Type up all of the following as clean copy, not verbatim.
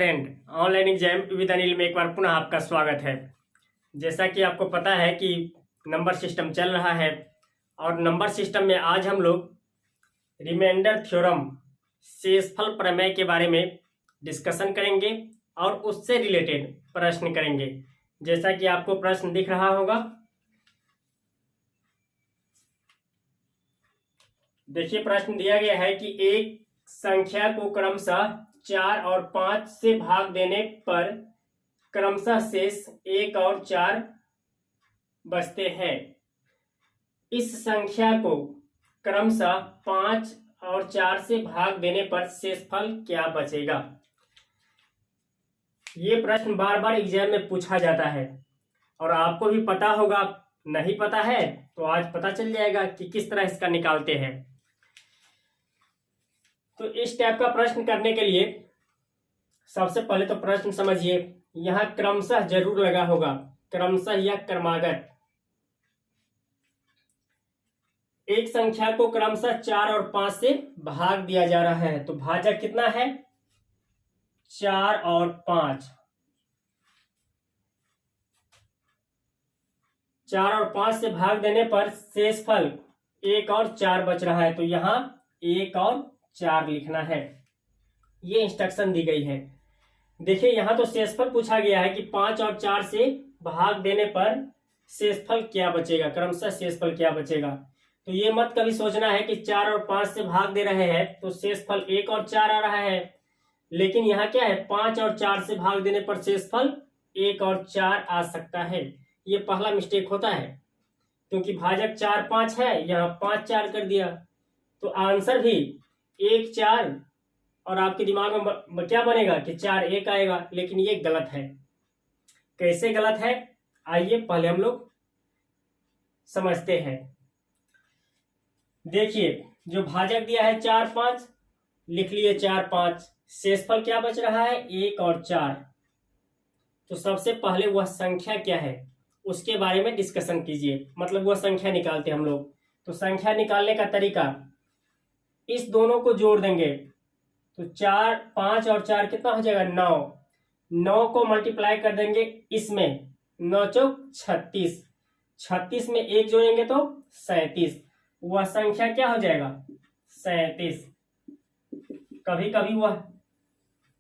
Friend, online exam with Anil में एक बार पुनः आपका स्वागत है। जैसा कि आपको पता है कि नंबर सिस्टम चल रहा है और नंबर सिस्टम में आज हम लोग रिमाइंडर थ्योरम शेषफल प्रमेय के बारे में डिस्कशन करेंगे और उससे रिलेटेड प्रश्न करेंगे। जैसा कि आपको प्रश्न दिख रहा होगा, देखिए प्रश्न दिया गया है कि एक संख्या को क्रमशः 4 और 5 से भाग देने पर क्रमशः शेष 1 और 4 बचते हैं। इस संख्या को क्रमशः 5 और 4 से भाग देने पर शेषफल क्या बचेगा। ये प्रश्न बार बार एग्जाम में पूछा जाता है और आपको भी पता होगा। नहीं पता है तो आज पता चल जाएगा कि किस तरह इसका निकालते हैं। तो इस टाइप का प्रश्न करने के लिए सबसे पहले तो प्रश्न समझिए, यहां क्रमशः जरूर लगा होगा, क्रमशः या क्रमागत। एक संख्या को क्रमशः 4 और 5 से भाग दिया जा रहा है, तो भाजक कितना है 4 और 5। 4 और 5 से भाग देने पर शेषफल 1 और 4 बच रहा है, तो यहां 1 और 4 लिखना है। ये इंस्ट्रक्शन दी गई है। देखिए यहां तो शेषफल पूछा गया है कि 5 और 4 से भाग देने पर शेषफल क्या बचेगा, क्रमशः शेषफल क्या बचेगा। तो ये मत कभी सोचना है कि 4 और 5 से भाग दे रहे हैं तो शेषफल 1 और 4 आ रहा है, लेकिन यहाँ क्या है 5 और 4 से भाग देने पर शेषफल 1 और 4 आ सकता है। ये पहला मिस्टेक होता है, क्योंकि भाजक 4 5 है, यहाँ 5 4 कर दिया, तो आंसर भी 1 4 और आपके दिमाग में क्या बनेगा कि 4 1 आएगा, लेकिन ये गलत है। कैसे गलत है आइए पहले हम लोग समझते हैं। देखिए जो भाजक दिया है 4 5, लिख लिए 4 5, शेषफल क्या बच रहा है 1 और 4। तो सबसे पहले वह संख्या क्या है उसके बारे में डिस्कशन कीजिए, मतलब वह संख्या निकालते हम लोग। तो संख्या निकालने का तरीका, इस दोनों को जोड़ देंगे तो 4 5 और 4 कितना हो जाएगा 9। 9 को मल्टीप्लाई कर देंगे इसमें, 9 चौक 36, 36 में 1 जोड़ेंगे तो 37। वह संख्या क्या हो जाएगा 37। कभी कभी वह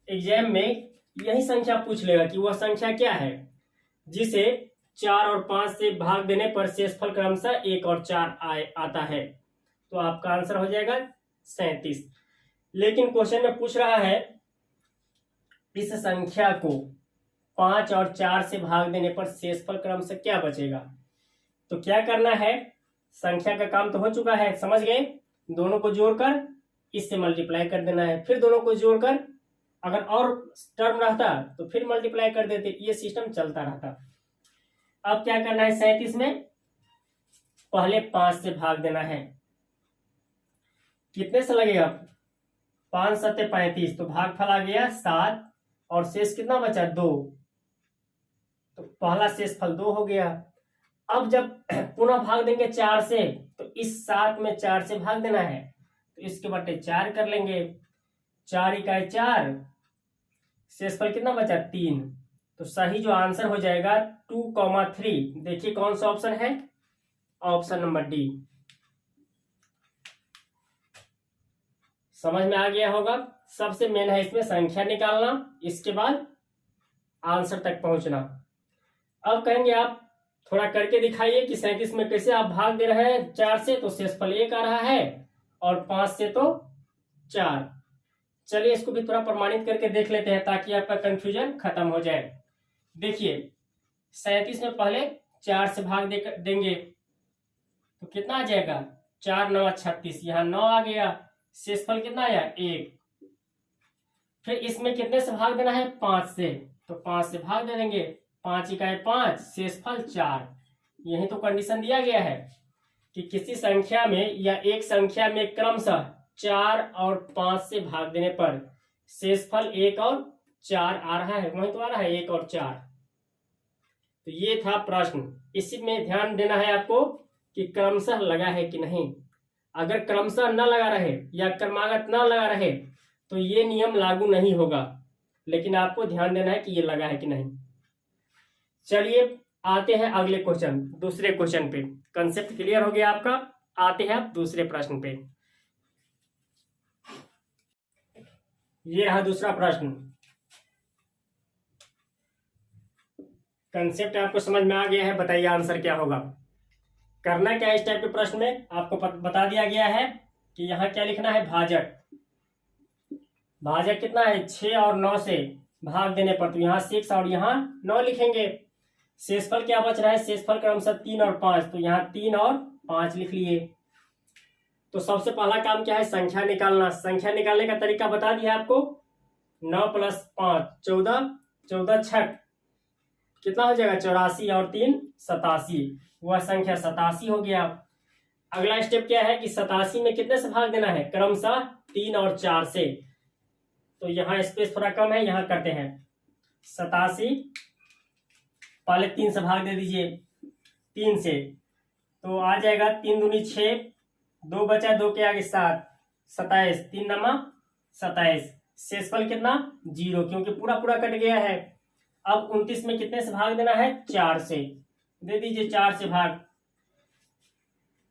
एग्जाम में यही संख्या पूछ लेगा कि वह संख्या क्या है जिसे 4 और 5 से भाग देने पर शेषफल क्रमशः 1 और 4 आता है। तो आपका आंसर हो जाएगा 37। लेकिन क्वेश्चन में पूछ रहा है इस संख्या को 5 और 4 से भाग देने पर शेषफल क्रमशः क्या बचेगा। तो क्या करना है, संख्या का काम तो हो चुका है, समझ गए। दोनों को जोड़कर इससे मल्टीप्लाई कर देना है, फिर दोनों को जोड़कर अगर और टर्म रहता तो फिर मल्टीप्लाई कर देते, ये सिस्टम चलता रहता। अब क्या करना है 37 में पहले 5 से भाग देना है। कितने से लगेगा 5 7 35, तो भागफल आ गया 7 और शेष कितना बचा 2, तो पहला शेषफल 2 हो गया। अब जब पुनः भाग देंगे 4 से, तो इस 7 में 4 से भाग देना है, तो इसके बटे 4 कर लेंगे। 4 इकाई 4, शेषफल कितना बचा 3। तो सही जो आंसर हो जाएगा 2,3। देखिए कौन सा ऑप्शन है, ऑप्शन नंबर डी। समझ में आ गया होगा। सबसे मेन है इसमें संख्या निकालना, इसके बाद आंसर तक पहुंचना। अब कहेंगे आप थोड़ा करके दिखाइए कि 37 में कैसे आप भाग दे रहे हैं 4 से, तो शेषफल 1 आ रहा है और 5 से तो 4। चलिए इसको भी थोड़ा प्रमाणित करके देख लेते हैं ताकि आपका कंफ्यूजन खत्म हो जाए। देखिए 37 में पहले 4 से भाग देंगे तो कितना आ जाएगा 4 9 36, यहाँ 9 आ गया। शेषफल कितना आया 1। फिर इसमें कितने से भाग देना है 5 से, तो 5 से भाग दे देंगे। 5 इकाई 5, शेषफल 4। यही तो कंडीशन दिया गया है कि किसी संख्या में या एक संख्या में क्रमशः 4 और 5 से भाग देने पर शेषफल 1 और 4 आ रहा है, वही तो आ रहा है 1 और 4। तो ये था प्रश्न। इसी में ध्यान देना है आपको कि क्रमशः लगा है कि नहीं। अगर क्रमशः न लगा रहे या क्रमागत न लगा रहे तो ये नियम लागू नहीं होगा। लेकिन आपको ध्यान देना है कि ये लगा है कि नहीं। चलिए आते हैं अगले क्वेश्चन, दूसरे क्वेश्चन पे। कंसेप्ट क्लियर हो गया आपका, आते हैं अब दूसरे प्रश्न पे। ये रहा दूसरा प्रश्न। कंसेप्ट आपको समझ में आ गया है, बताइए आंसर क्या होगा। करना क्या है इस टाइप के प्रश्न में, आपको बता दिया गया है कि यहाँ क्या लिखना है, भाजक। भाजक कितना है, 6 और 9 से भाग देने पर, तो यहाँ 6 और यहाँ 9 लिखेंगे। शेषफल क्या बच रहा है, शेषफल क्रमशः 3 और 5, तो यहाँ 3 और 5 लिख लिए। तो सबसे पहला काम क्या है, संख्या निकालना। संख्या निकालने का तरीका बता दिया आपको, 9 + 5 14, 14 छठ कितना हो जाएगा, 84 और 3 87, वह संख्या 87 हो गया। अगला स्टेप क्या है कि 87 में कितने से भाग देना है, क्रमशः 3 और 4 से। तो यहाँ स्पेस थोड़ा कम है, यहाँ करते हैं 87, पहले 3 से भाग दे दीजिए, 3 से तो आ जाएगा 3 दूनी 6, 2 बचा, 2 के आगे 7, 27, 3 नमा 27। शेषफल कितना, 0, क्योंकि पूरा पूरा कट गया है। अब 29 में कितने से भाग देना है, 4 से दे दीजिए, 4 से भाग,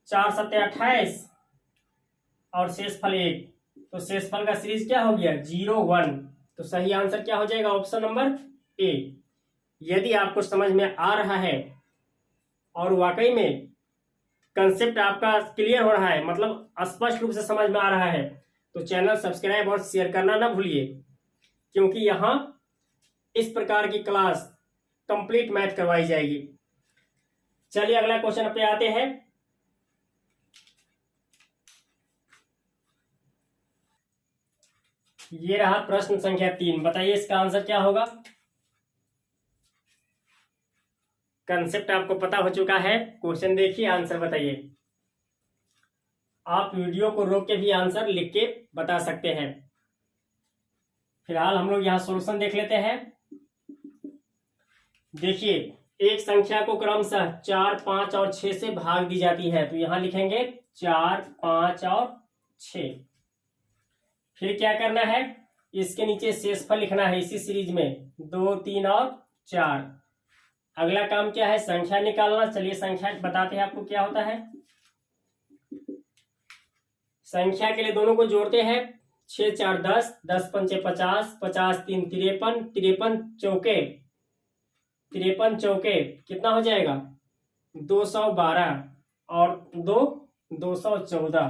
4 7 28 और शेषफल 1, तो शेषफल का सीरीज क्या हो गया, 0 1। तो सही आंसर क्या हो जाएगा, ऑप्शन नंबर ए। यदि आपको समझ में आ रहा है और वाकई में कंसेप्ट आपका क्लियर हो रहा है, मतलब स्पष्ट रूप से समझ में आ रहा है, तो चैनल सब्सक्राइब और शेयर करना ना भूलिए, क्योंकि यहाँ इस प्रकार की क्लास कंप्लीट मैथ करवाई जाएगी। चलिए अगला क्वेश्चन पे आते हैं। ये रहा प्रश्न संख्या 3, बताइए इसका आंसर क्या होगा। कंसेप्ट आपको पता हो चुका है, क्वेश्चन देखिए, आंसर बताइए। आप वीडियो को रोक के भी आंसर लिख के बता सकते हैं। फिलहाल हम लोग यहाँ सॉल्यूशन देख लेते हैं। देखिए, एक संख्या को क्रमशः 4 5 और 6 से भाग दी जाती है, तो यहां लिखेंगे 4 5 और 6। फिर क्या करना है, इसके नीचे शेषफल लिखना है इसी सीरीज में, 2 3 और 4। अगला काम क्या है, संख्या निकालना। चलिए संख्या बताते हैं आपको क्या होता है। संख्या के लिए दोनों को जोड़ते हैं, 6 4 10, 10 5 50, 50 3 53, 53 चौके 53 चौके कितना हो जाएगा, 212 और 2 214,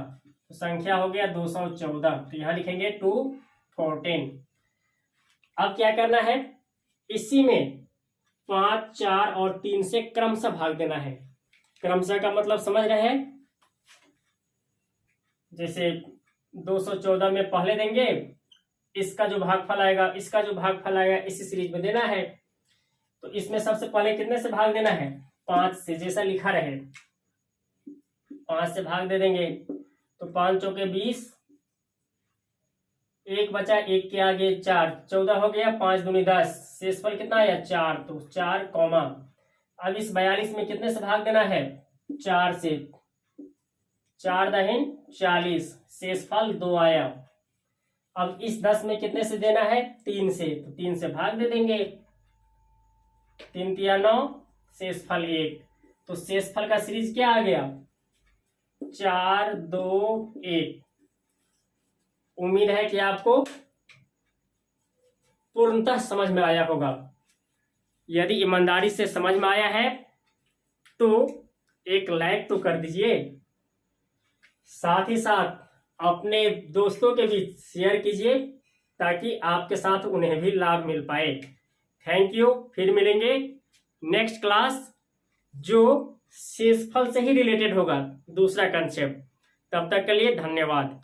तो संख्या हो गया 214। तो यहां लिखेंगे 214। अब क्या करना है, इसी में 5 4 और 3 से क्रमशः भाग देना है। क्रमशः का मतलब समझ रहे हैं, जैसे 214 में पहले देंगे, इसका जो भागफल आएगा, इसका जो भागफल आएगा, इसी सीरीज में देना है। तो इसमें सबसे पहले कितने से भाग देना है, 5 से, जैसा लिखा रहे 5 से भाग दे देंगे, तो 5 चौके 20, 1 बचा, 1 के आगे 4, 14 हो गया, 5 दूनी 10, शेषफल कितना आया 4, तो 4 कॉमा। अब इस 42 में कितने से भाग देना है, 4 से, 4 दहिन 40, शेषफल 2 आया। अब इस 10 में कितने से देना है, 3 से, तो 3 से भाग दे देंगे, 3 3 9, शेषफल 1। तो शेषफल का सीरीज क्या आ गया, 4 2 1। उम्मीद है कि आपको पूर्णतः समझ में आया होगा। यदि ईमानदारी से समझ में आया है तो एक लाइक तो कर दीजिए, साथ ही साथ अपने दोस्तों के बीच शेयर कीजिए, ताकि आपके साथ उन्हें भी लाभ मिल पाए। Thank you. फिर मिलेंगे नेक्स्ट क्लास, जो शेषफल से ही रिलेटेड होगा, दूसरा कंसेप्ट। तब तक के लिए धन्यवाद।